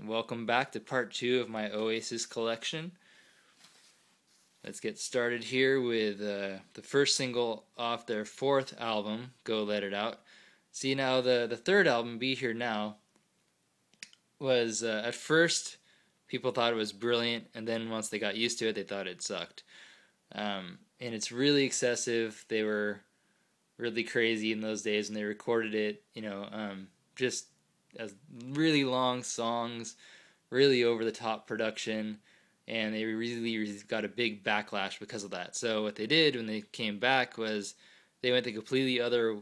Welcome back to part 2 of my Oasis collection. Let's get started here with the first single off their 4th album, Go Let It Out. See, now the 3rd album, Be Here Now, was at first people thought it was brilliant, and then once they got used to it, they thought it sucked. And it's really excessive. They were really crazy in those days, and they recorded it, just as really long songs, really over-the-top production, and they really got a big backlash because of that. So what they did when they came back was they went the completely other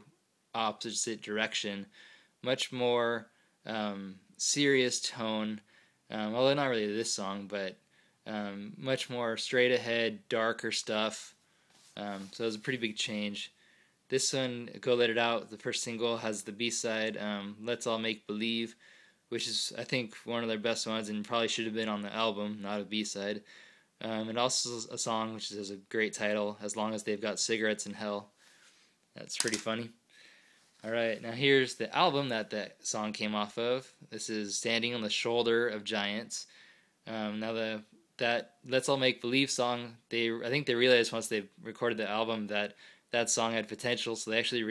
opposite direction, much more serious tone, although not really this song, but much more straight ahead, darker stuff. So it was a pretty big change. This one, Go Let It Out, the first single, has the B-side, Let's All Make Believe, which is, I think, one of their best ones and probably should have been on the album, not a B-side. And also a song which has a great title, As Long As They've Got Cigarettes in Hell. That's pretty funny. Alright, now here's the album that song came off of. This is Standing on the Shoulder of Giants. Now that Let's All Make Believe song, I think they realized once they recorded the album that song had potential, so they actually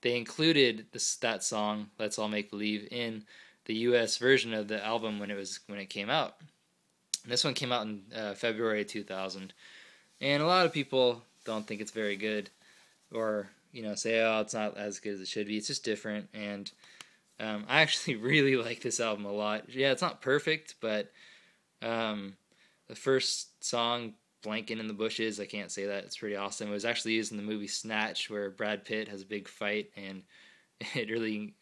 they included that song, Let's All Make Believe, in the US version of the album when it came out. And this one came out in February 2000, and a lot of people don't think it's very good, or say, oh, it's not as good as it should be. It's just different, and I actually really like this album a lot. Yeah, it's not perfect, but the first song, Blanket in the Bushes, I can't say that, it's pretty awesome. It was actually used in the movie Snatch, where Brad Pitt has a big fight, and it really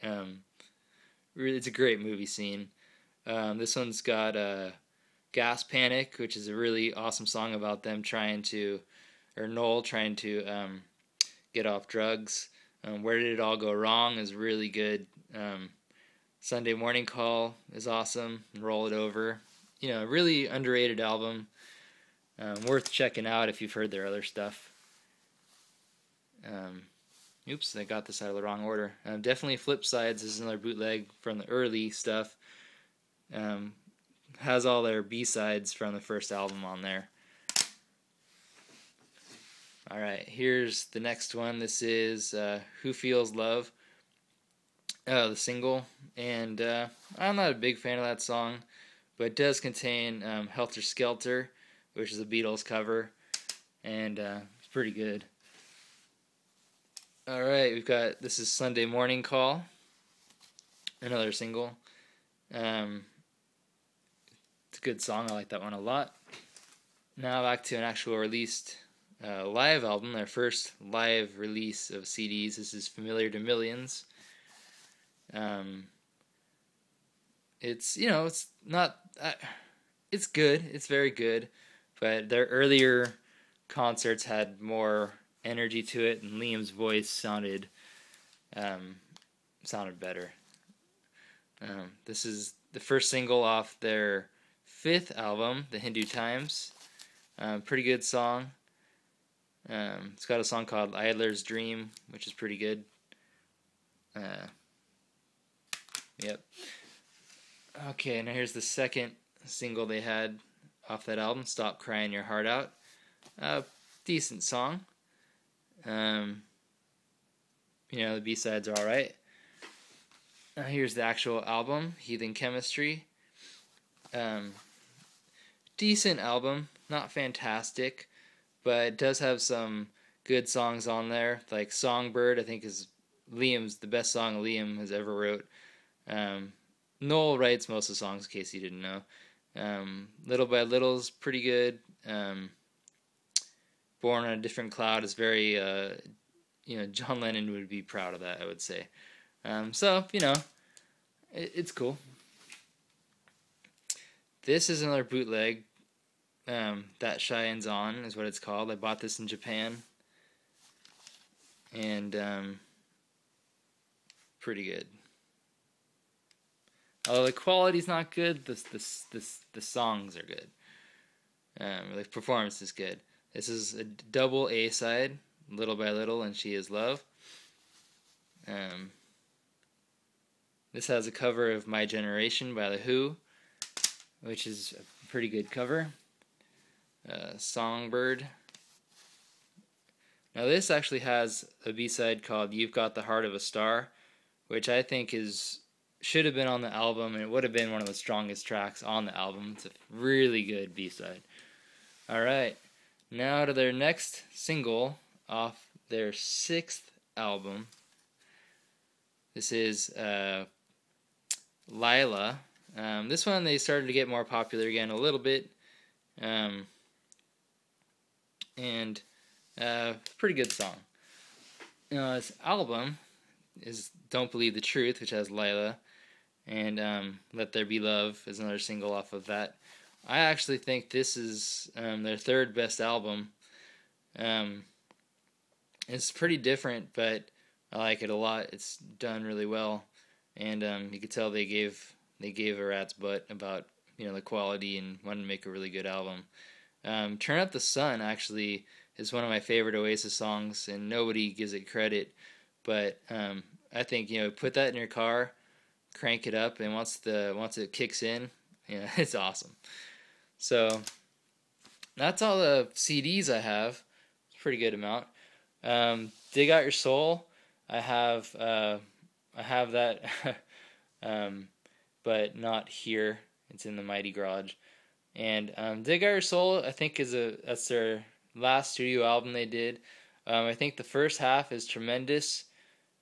it's a great movie scene. This one's got Gas Panic, which is a really awesome song about them Noel trying to get off drugs. Where Did It All Go Wrong is really good. Sunday Morning Call is awesome. Roll It Over. Really underrated album. Worth checking out if you've heard their other stuff. Oops, I got this out of the wrong order. Definitely Flip Sides is another bootleg from the early stuff. Has all their B-sides from the first album on there. Alright, here's the next one. This is Who Feels Love, the single. And I'm not a big fan of that song, but it does contain Helter Skelter, which is a Beatles cover, and it's pretty good. Alright, this is Sunday Morning Call, another single. It's a good song, I like that one a lot. Now back to an actual released live album, their first live release of CDs. This is Familiar to Millions. It's not... it's good, it's very good. But their earlier concerts had more energy to it, and Liam's voice sounded better. This is the first single off their 5th album, The Hindu Times. Pretty good song. It's got a song called Idler's Dream, which is pretty good. Yep. Okay, now here's the second single they had off that album, Stop Crying Your Heart Out. Decent song. The B-sides are alright. Here's the actual album, Heathen Chemistry. Decent album, not fantastic, but it does have some good songs on there, like Songbird, I think is the best song Liam has ever wrote. Noel writes most of the songs, in case you didn't know. Little by Little's pretty good. Born on a Different Cloud is very, John Lennon would be proud of that, I would say. It's cool. This is another bootleg. That Shines On is what it's called. I bought this in Japan. And, pretty good. Although the quality's not good, the songs are good. The performance is good. This is a double A side, Little by Little and She Is Love. This has a cover of My Generation by The Who, which is a pretty good cover. Songbird. Now this actually has a B-side called You've Got the Heart of a Star, which I think should have been on the album, and it would have been one of the strongest tracks on the album. It's a really good B-side. Alright, now to their next single off their 6th album. This is Lila. This one they started to get more popular again a little bit. And pretty good song. This album is Don't Believe the Truth, which has Lila, and Let There Be Love is another single off of that. I actually think this is their 3rd best album. It's pretty different, but I like it a lot. It's done really well, and you could tell they gave a rat's butt about the quality and wanted to make a really good album. Turn Up the Sun actually is one of my favorite Oasis songs, and nobody gives it credit, but I think put that in your car, crank it up, and once it kicks in, it's awesome. So that's all the CDs I have. It's a pretty good amount. Dig Out Your Soul, I have that, but not here. It's in the Mighty Garage. And Dig Out Your Soul, I think that's their last studio album they did. I think the first half is tremendous.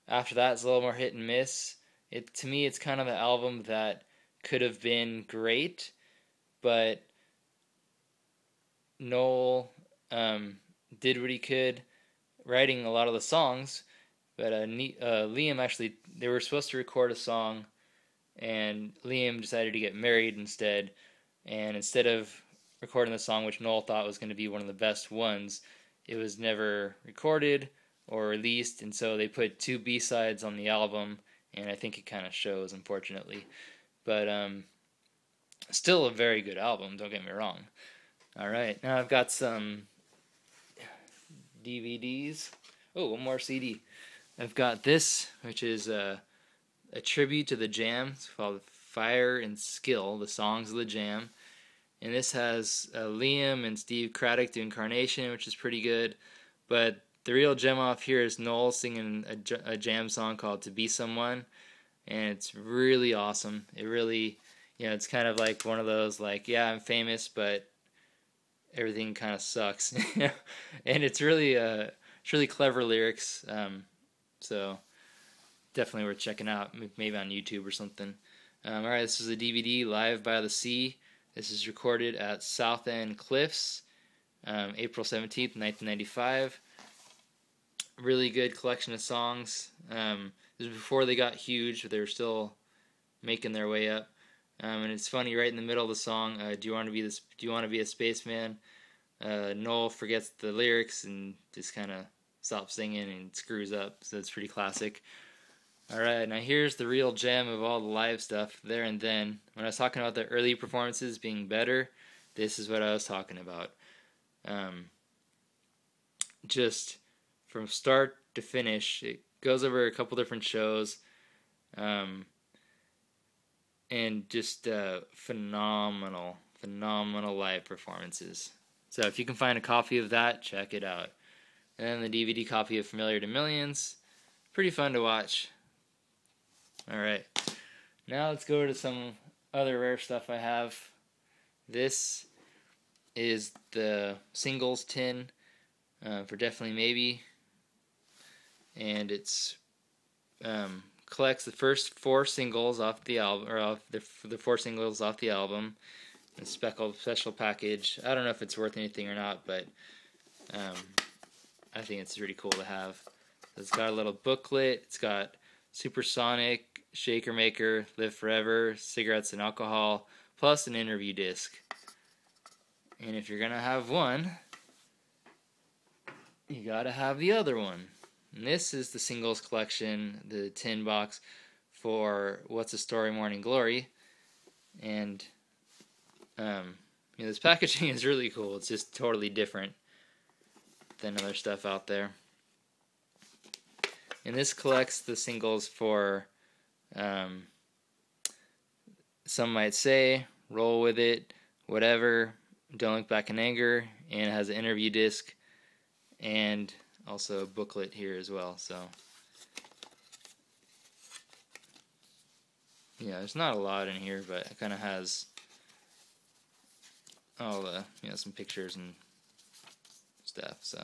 After that, it's a little more hit and miss. To me, it's kind of the album that could have been great, but Noel did what he could, writing a lot of the songs. But Liam actually, they were supposed to record a song, and Liam decided to get married instead. And instead of recording the song, which Noel thought was going to be one of the best ones, it was never recorded or released, and so they put 2 B-sides on the album, and I think it kind of shows, unfortunately. But still a very good album, don't get me wrong. Alright, now I've got some DVDs. Oh, one more CD. I've got this, which is a tribute to the Jam. It's called Fire and Skill, the songs of the Jam. And this has Liam and Steve Craddock doing Carnation, which is pretty good. But the real gem off here is Noel singing a Jam song called To Be Someone. And it's really awesome. It really, it's kind of like one of those, like, yeah, I'm famous, but everything kind of sucks. And it's really clever lyrics. So definitely worth checking out, maybe on YouTube or something. Alright, this is a DVD, Live by the Sea. This is recorded at South End Cliffs, April 17th, 1995. Really good collection of songs. This was before they got huge, but they were still making their way up. And it's funny, right in the middle of the song, Do you want to be a spaceman? Noel forgets the lyrics and just kind of stops singing and screws up, so it's pretty classic. Alright, now here's the real gem of all the live stuff, There and Then. When I was talking about the early performances being better, this is what I was talking about. Just from start to finish, it goes over a couple different shows, and just phenomenal live performances. So if you can find a copy of that, check it out. And then the DVD copy of Familiar to Millions, pretty fun to watch. Alright, now let's go to some other rare stuff I have. This is the singles tin for Definitely Maybe, and it's collects the first 4 singles off the album, or off the 4 singles off the album. A special package. I don't know if it's worth anything or not, but I think it's really cool to have. It's got a little booklet. It's got Supersonic, Shaker Maker, Live Forever, Cigarettes and Alcohol, plus an interview disc. And if you're gonna have one, you gotta have the other one. And this is the singles collection, the tin box for What's a Story, Morning Glory. And this packaging is really cool. It's just totally different than other stuff out there. And this collects the singles for some might say, roll with it, whatever. Don't Look Back in Anger, and it has an interview disc and also a booklet here as well. So yeah, there's not a lot in here, but it kind of has all the, some pictures and stuff. So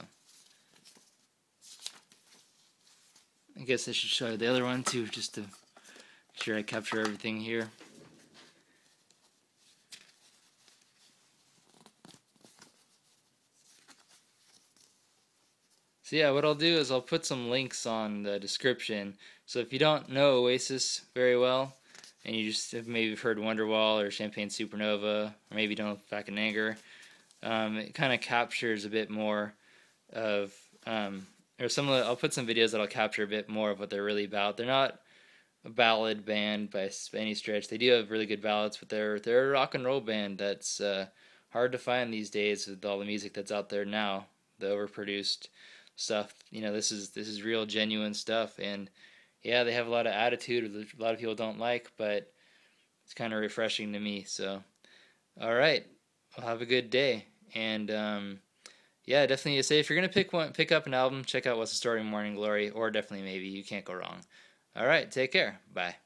I guess I should show you the other one too, just to make sure I capture everything here. So yeah, what I'll do is I'll put some links on the description. So if you don't know Oasis very well, and you just have maybe heard Wonderwall or Champagne Supernova, or maybe Don't Look Back in Anger, it kind of captures a bit more of, or some of the, I'll put some videos that'll capture a bit more of what they're really about. They're not a ballad band by any stretch. They do have really good ballads, but they're a rock and roll band that's hard to find these days with all the music that's out there now, the overproduced stuff. This is real genuine stuff, and yeah, they have a lot of attitude, which a lot of people don't like, but it's kind of refreshing to me. So all right, well, have a good day, and yeah, definitely say if you're gonna pick up an album, check out What's the Story, Morning Glory, or definitely Maybe. You can't go wrong. All right, take care, bye.